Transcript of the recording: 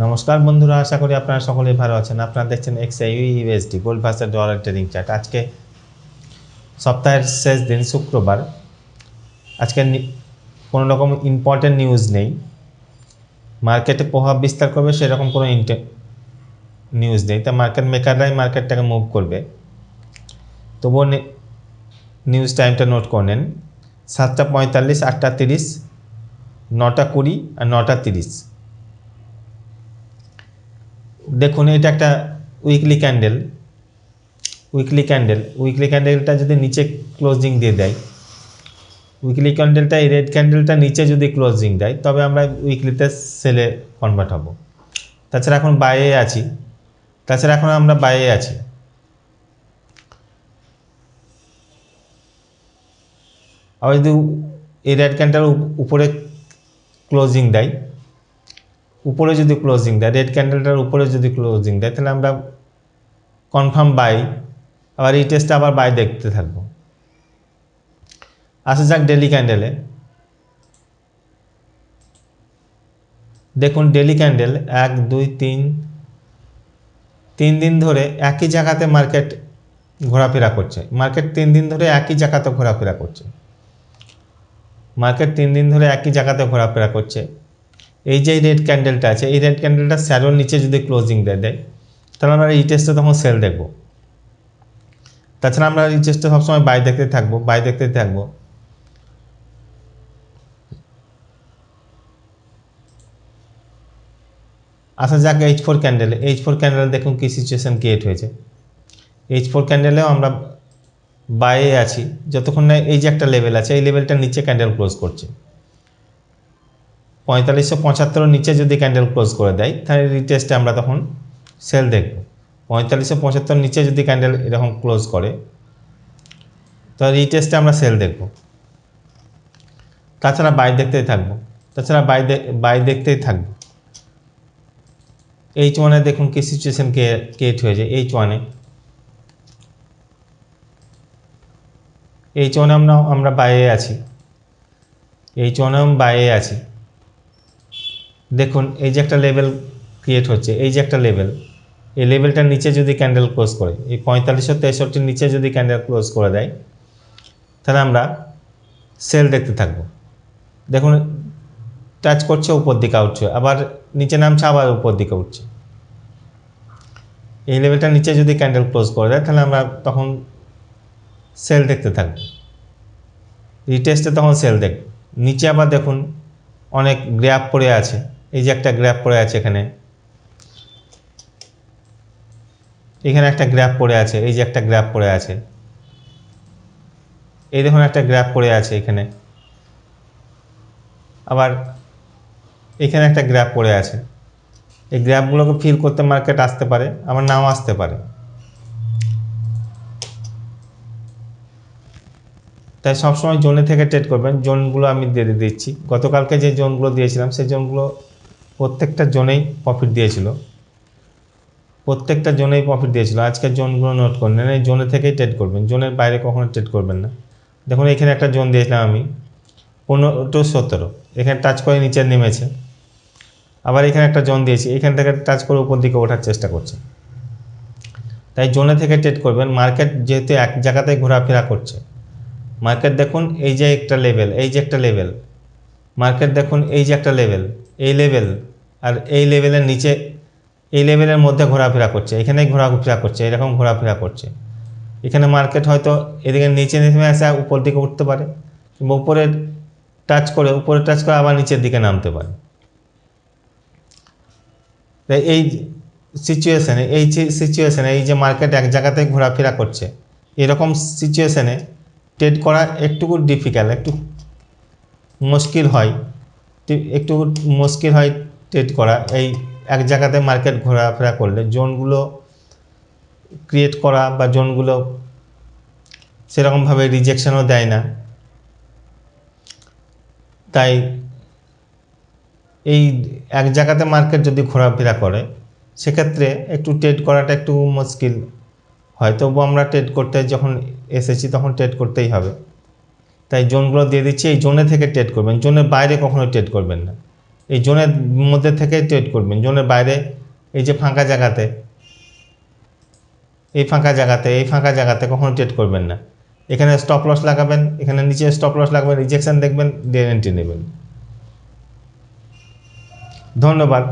নমস্কার বন্ধুরা, আশা করি আপনারা সকলেই ভালো আছেন। আপনারা দেখছেন XAUUSD gold versus dollar trading chart. আজকে সপ্তাহের শেষ দিন, শুক্রবার। আজকে কোনো রকম ইম্পর্টেন্ট নিউজ নেই, মার্কেটে প্রভাব বিস্তার করবে সেরকম কোনো নিউজ নেই। তা মার্কেট মেকাররাই মার্কেটটাকে মুভ করবে। তবুও নিউজ টাইমটা নোট করে নেন: 7:45, 8:30, 9:20 আর 9:30। দেখুন, এটা একটা উইকলি ক্যান্ডেলটা যদি নিচে ক্লোজিং দিয়ে দেয়, উইকলি ক্যান্ডেলটা এই রেড ক্যান্ডেলটা নিচে যদি ক্লোজিং দেয়, তবে আমরা উইকলিতে সেলে কনভার্ট হব। তাছাড়া এখন আমরা বাইয়ে আছি। আবার যদি এই রেড ক্যান্ডেল উপরে ক্লোজিং দেয়, রেড ক্যান্ডেলটার উপরে যদি ক্লোজিং দেয়, তাহলে আমরা কনফার্ম বাই। আবার এই টেস্টে আবার বাই দেখতে থাকবো। আসা যাক ডেলি ক্যান্ডেলে। দেখুন, ডেলি ক্যান্ডেল 1, 2, 3 দিন ধরে একই জায়গাতে মার্কেট ঘোরাফেরা করছে। মার্কেট 3 দিন ধরে একই জায়গাতে ঘোরাফেরা করছে। এই যে রেড ক্যান্ডেলটা আছে, এই রেড ক্যান্ডেলটা শ্যাডোর নিচে যদি ক্লোজিং দেয়, তাহলে আমরা এই টেস্টে তখন সেল দেখব। তাছাড়া আমরা এই টেস্টে সবসময় বাই দেখতে থাকবো। আসা যাক H4 ক্যান্ডেলে। দেখুন কি সিচুয়েশন ক্রিয়েট হয়েছে। H4 ক্যান্ডেলেও আমরা বাইয়ে আছি যতক্ষণ না এই যে একটা লেভেল আছে, এই লেভেলটার নিচে ক্যান্ডেল ক্লোজ করছে। 4575 নিচে যদি ক্যান্ডেল ক্লোজ করে দেয়, তাহলে রিটেস্টে আমরা তখন সেল দেখব। 4575 নিচে যদি ক্যান্ডেল এরকম ক্লোজ করে, তাহলে রিটেস্টে আমরা সেল দেখব। তাছাড়া বাই দেখতেই থাকবো। H1 দেখুন কি সিচুয়েশন ক্রিয়েট হয়েছে। H1 আমরা বাইয়ে আছি। দেখুন, এই যে একটা লেভেল ক্রিয়েট হচ্ছে, এই লেভেলটার নিচে যদি ক্যান্ডেল ক্লোজ করে, এই 4563 নিচে যদি ক্যান্ডেল ক্লোজ করে দেয়, তাহলে আমরা সেল দেখতে থাকবো। দেখুন, টাচ করছে, উপর দিকে উঠছে, আবার নিচে নামছে, আবার উপর দিকে উঠছে। এই লেভেলটার নিচে যদি ক্যান্ডেল ক্লোজ করে দেয়, তাহলে আমরা তখন সেল দেখতে থাকবো। রিটেস্টে তখন সেল দেখব। নিচে আবার দেখুন অনেক গ্যাপ পড়ে আছে। এই যে একটা গ্যাপ পড়ে আছে, এখানে একটা গ্যাপ পড়ে আছে। এই যে একটা গ্যাপ পড়ে আছে, এই দেখুন একটা গ্যাপ পড়ে আছে এখানে। আবার এখানে একটা গ্যাপ পড়ে আছে। এই গ্যাপগুলোকে ফিল করতে মার্কেট আসতে পারে, আবার নাও আসতে পারে। তাই সবসময় জোনে থেকে ট্রেড করবেন। জোনগুলো আমি দিয়ে দিচ্ছি। গতকালকে যে জোনগুলো দিয়েছিলাম, সেই জোনগুলো প্রত্যেকটা জোনেই প্রফিট দিয়েছিল। আজকের জোনগুলো নোট করে নেন। এই জোনে থেকেই ট্রেড করবেন, জোনের বাইরে কখনো ট্রেড করবেন না। দেখুন, এখানে একটা জোন দিয়েছিলাম আমি 15-17, এখানে টাচ করে নিচে নেমেছে। আবার এখানে একটা জোন দিয়েছি, এখান থেকে টাচ করে উপর দিকে ওঠার চেষ্টা করছে। তাই জোনে থেকে ট্রেড করবেন। মার্কেট যেহেতু এক জায়গাতেই ঘোরাফেরা করছে, মার্কেট দেখুন এই যে একটা লেভেল, মার্কেট দেখুন এই যে একটা লেভেল, আর এই লেভেলের নিচে, এই লেভেলের মধ্যে ঘোরাফেরা করছে। এখানেই ঘোরাফেরা করছে, এরকম ঘোরাফেরা করছে। এখানে মার্কেট হয়তো এদিকে নিচে নেমে আসে, উপর দিকে উঠতে পারে, কিংবা উপরে টাচ করে আবার নিচের দিকে নামতে পারে। তাই এই সিচুয়েশানে এই যে মার্কেট এক জায়গাতে ঘোরাফেরা করছে, এরকম সিচুয়েশানে ট্রেড করা একটু ডিফিকাল্ট, একটু মুশকিল হয় ট্রেড করা। এই এক জায়গাতে মার্কেট ঘোরাফেরা করলে জোনগুলো ক্রিয়েট করা বা জোনগুলো সেরকমভাবে রিজেকশনও দেয় না। তাই এই এক জায়গাতে মার্কেট যদি ঘোরাফেরা করে, সেক্ষেত্রে একটু ট্রেড করাটা একটু মুশকিল হয়। তবু আমরা ট্রেড করতে যখন এসেছি, তখন ট্রেড করতেই হবে। তাই জোনগুলো দিয়ে দিচ্ছি। এই জোনে থেকে ট্রেড করবেন, জোনের বাইরে কখনো ট্রেড করবেন না। এই জোনের মধ্যে থেকে ট্রেড করবেন। জোনের বাইরে এই যে ফাঁকা জায়গাতে, এই ফাঁকা জায়গাতে কখনো ট্রেড করবেন না। এখানে স্টপ লস লাগাবেন, এখানে নিচে স্টপ লস লাগাবেন, রিজেকশন দেখবেন, দেন এন্ট্রি নেবেন। ধন্যবাদ।